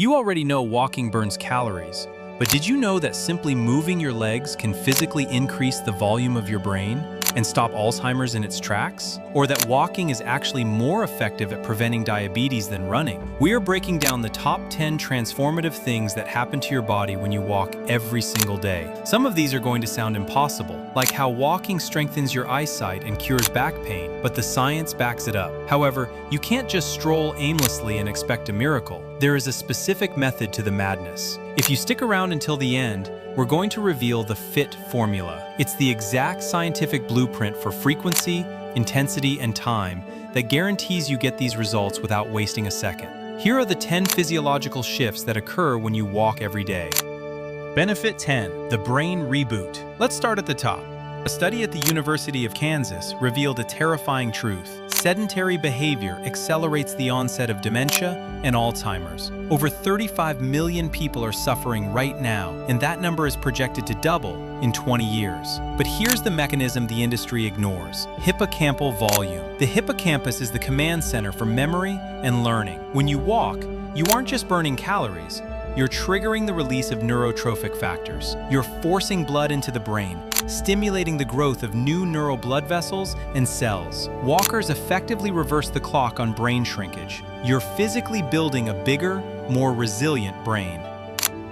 You already know walking burns calories, but did you know that simply moving your legs can physically increase the volume of your brain and stop Alzheimer's in its tracks? Or that walking is actually more effective at preventing diabetes than running? We are breaking down the top 10 transformative things that happen to your body when you walk every single day. Some of these are going to sound impossible, like how walking strengthens your eyesight and cures back pain, but the science backs it up. However, you can't just stroll aimlessly and expect a miracle. There is a specific method to the madness. If you stick around until the end, we're going to reveal the FIT formula. It's the exact scientific blueprint for frequency, intensity, and time that guarantees you get these results without wasting a second. Here are the 10 physiological shifts that occur when you walk every day. Benefit 10, the brain reboot. Let's start at the top. A study at the University of Kansas revealed a terrifying truth. Sedentary behavior accelerates the onset of dementia and Alzheimer's. Over 35 million people are suffering right now, and that number is projected to double in 20 years. But here's the mechanism the industry ignores: hippocampal volume. The hippocampus is the command center for memory and learning. When you walk, you aren't just burning calories, you're triggering the release of neurotrophic factors. You're forcing blood into the brain, stimulating the growth of new neural blood vessels and cells. Walkers effectively reverse the clock on brain shrinkage. You're physically building a bigger, more resilient brain.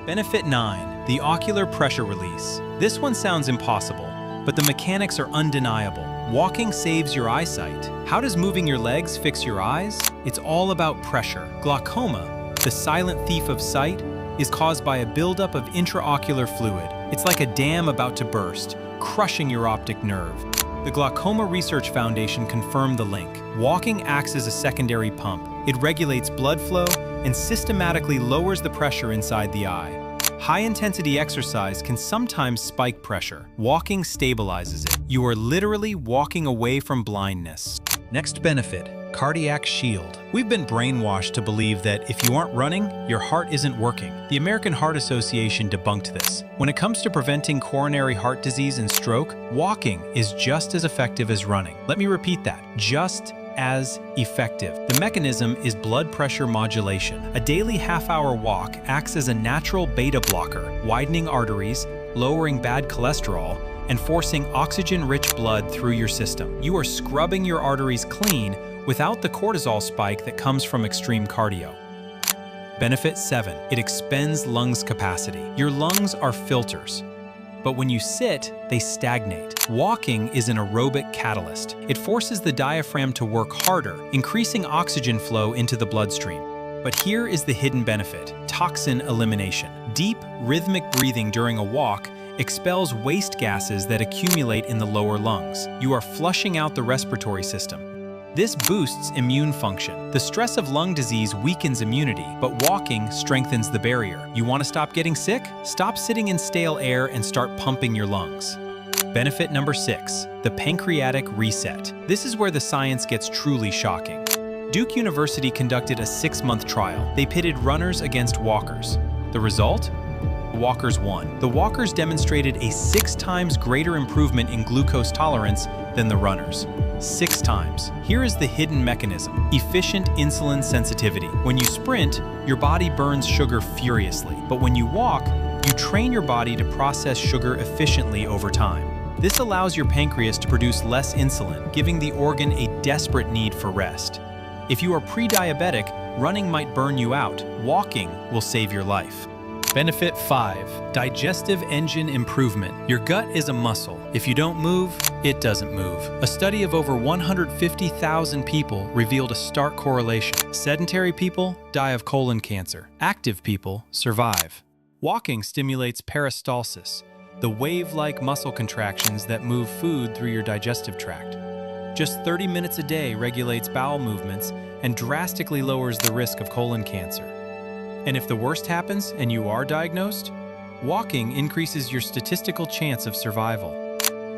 Benefit 9, the ocular pressure release. This one sounds impossible, but the mechanics are undeniable. Walking saves your eyesight. How does moving your legs fix your eyes? It's all about pressure. Glaucoma, the silent thief of sight, is caused by a buildup of intraocular fluid. It's like a dam about to burst, crushing your optic nerve. The Glaucoma Research Foundation confirmed the link. Walking acts as a secondary pump. It regulates blood flow and systematically lowers the pressure inside the eye. High-intensity exercise can sometimes spike pressure. Walking stabilizes it. You are literally walking away from blindness. Next benefit, cardiac shield. We've been brainwashed to believe that if you aren't running, your heart isn't working. The American Heart Association debunked this. When it comes to preventing coronary heart disease and stroke, walking is just as effective as running. Let me repeat that, just as effective. The mechanism is blood pressure modulation. A daily half-hour walk acts as a natural beta blocker, widening arteries, lowering bad cholesterol, and forcing oxygen-rich blood through your system. You are scrubbing your arteries clean without the cortisol spike that comes from extreme cardio. Benefit 7, it expends lungs capacity. Your lungs are filters, but when you sit, they stagnate. Walking is an aerobic catalyst. It forces the diaphragm to work harder, increasing oxygen flow into the bloodstream. But here is the hidden benefit: toxin elimination. Deep, rhythmic breathing during a walk expels waste gases that accumulate in the lower lungs. You are flushing out the respiratory system. This boosts immune function. The stress of lung disease weakens immunity, but walking strengthens the barrier. You want to stop getting sick? Stop sitting in stale air and start pumping your lungs. Benefit number 6, the pancreatic reset. This is where the science gets truly shocking. Duke University conducted a 6-month trial. They pitted runners against walkers. The result? Walkers won. The walkers demonstrated a 6 times greater improvement in glucose tolerance than the runners. 6 times. Here is the hidden mechanism: efficient insulin sensitivity. When you sprint, your body burns sugar furiously, but when you walk, you train your body to process sugar efficiently over time. This allows your pancreas to produce less insulin, giving the organ a desperate need for rest. If you are pre-diabetic, running might burn you out. Walking will save your life. Benefit 5, digestive engine improvement. Your gut is a muscle. If you don't move, it doesn't move. A study of over 150,000 people revealed a stark correlation. Sedentary people die of colon cancer. Active people survive. Walking stimulates peristalsis, the wave-like muscle contractions that move food through your digestive tract. Just 30 minutes a day regulates bowel movements and drastically lowers the risk of colon cancer. And if the worst happens and you are diagnosed, walking increases your statistical chance of survival.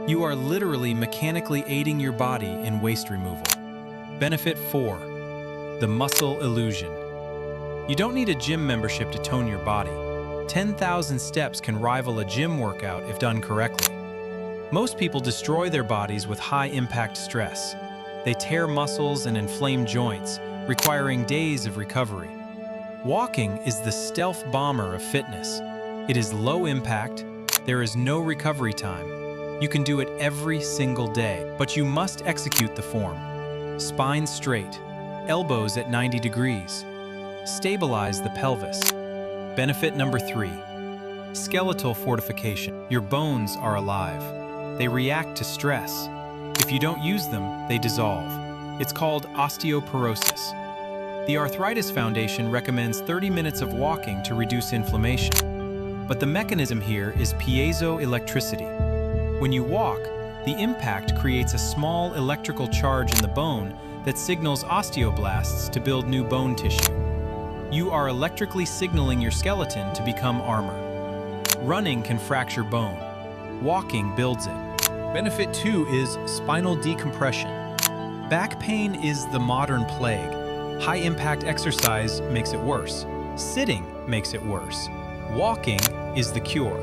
You are literally mechanically aiding your body in waste removal. Benefit 4, the muscle illusion. You don't need a gym membership to tone your body. 10,000 steps can rival a gym workout if done correctly. Most people destroy their bodies with high-impact stress. They tear muscles and inflame joints, requiring days of recovery. Walking is the stealth bomber of fitness. It is low impact, there is no recovery time. You can do it every single day, but you must execute the form. Spine straight, elbows at 90 degrees. Stabilize the pelvis. Benefit number 3, skeletal fortification. Your bones are alive. They react to stress. If you don't use them, they dissolve. It's called osteoporosis. The Arthritis Foundation recommends 30 minutes of walking to reduce inflammation. But the mechanism here is piezoelectricity. When you walk, the impact creates a small electrical charge in the bone that signals osteoblasts to build new bone tissue. You are electrically signaling your skeleton to become armor. Running can fracture bone. Walking builds it. Benefit 2 is spinal decompression. Back pain is the modern plague. High-impact exercise makes it worse. Sitting makes it worse. Walking is the cure.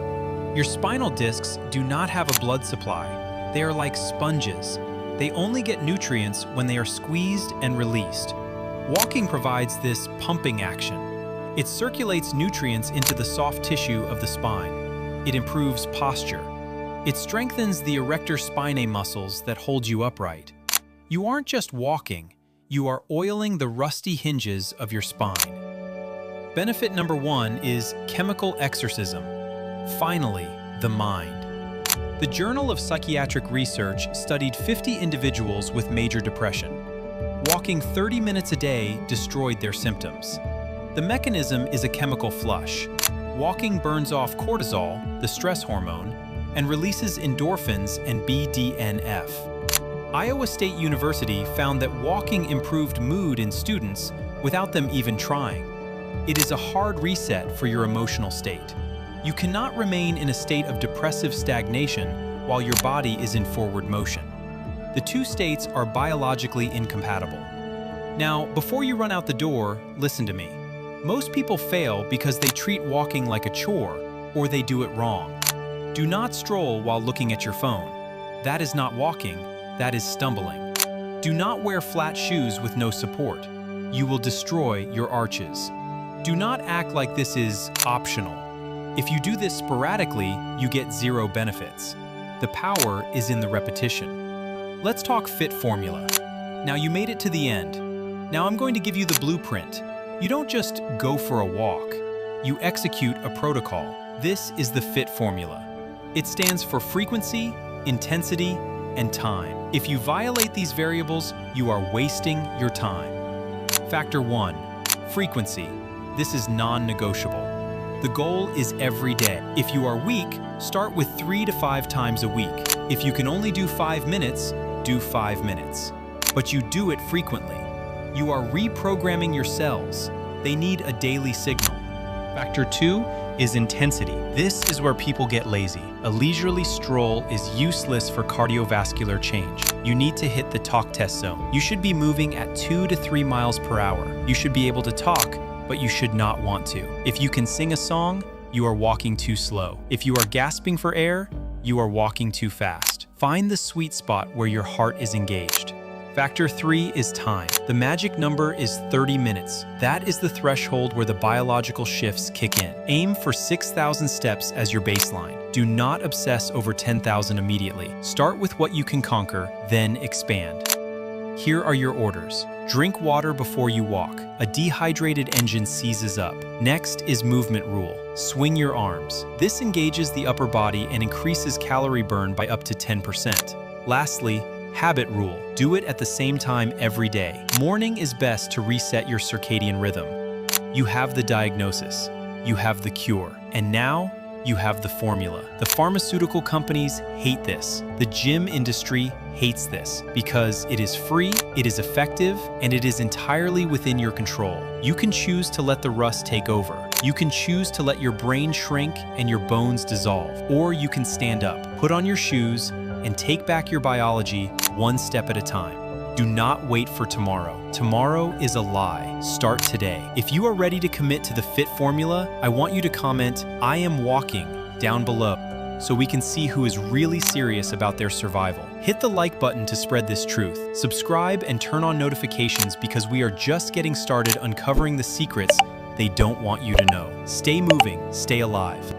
Your spinal discs do not have a blood supply. They are like sponges. They only get nutrients when they are squeezed and released. Walking provides this pumping action. It circulates nutrients into the soft tissue of the spine. It improves posture. It strengthens the erector spinae muscles that hold you upright. You aren't just walking, you are oiling the rusty hinges of your spine. Benefit number 1 is chemical exorcism. Finally, the mind. The Journal of Psychiatric Research studied 50 individuals with major depression. Walking 30 minutes a day destroyed their symptoms. The mechanism is a chemical flush. Walking burns off cortisol, the stress hormone, and releases endorphins and BDNF. Iowa State University found that walking improved mood in students without them even trying. It is a hard reset for your emotional state. You cannot remain in a state of depressive stagnation while your body is in forward motion. The two states are biologically incompatible. Now, before you run out the door, listen to me. Most people fail because they treat walking like a chore, or they do it wrong. Do not stroll while looking at your phone. That is not walking, that is stumbling. Do not wear flat shoes with no support. You will destroy your arches. Do not act like this is optional. If you do this sporadically, you get zero benefits. The power is in the repetition. Let's talk fit formula. Now you made it to the end. Now I'm going to give you the blueprint. You don't just go for a walk. You execute a protocol. This is the fit formula. It stands for frequency, intensity, and time. If you violate these variables, you are wasting your time. Factor 1, frequency. This is non-negotiable. The goal is every day. If you are weak, start with 3 to 5 times a week. If you can only do 5 minutes, do 5 minutes. But you do it frequently. You are reprogramming your cells. They need a daily signal. Factor 2 is intensity. This is where people get lazy. A leisurely stroll is useless for cardiovascular change. You need to hit the talk test zone. You should be moving at 2 to 3 miles per hour. You should be able to talk, but you should not want to. If you can sing a song, you are walking too slow. If you are gasping for air, you are walking too fast. Find the sweet spot where your heart is engaged. Factor 3 is time. The magic number is 30 minutes. That is the threshold where the biological shifts kick in. Aim for 6,000 steps as your baseline. Do not obsess over 10,000 immediately. Start with what you can conquer, then expand. Here are your orders. Drink water before you walk. A dehydrated engine seizes up. Next is movement rule. Swing your arms. This engages the upper body and increases calorie burn by up to 10%. Lastly, habit rule. Do it at the same time every day. Morning is best to reset your circadian rhythm. You have the diagnosis. You have the cure. And now, you have the formula. The pharmaceutical companies hate this. The gym industry hates this because it is free, it is effective, and it is entirely within your control. You can choose to let the rust take over. You can choose to let your brain shrink and your bones dissolve. Or you can stand up, put on your shoes, and take back your biology one step at a time. Do not wait for tomorrow. Tomorrow is a lie. Start today. If you are ready to commit to the fit formula, I want you to comment, "I am walking," down below, so we can see who is really serious about their survival. Hit the like button to spread this truth. Subscribe and turn on notifications because we are just getting started uncovering the secrets they don't want you to know. Stay moving, stay alive.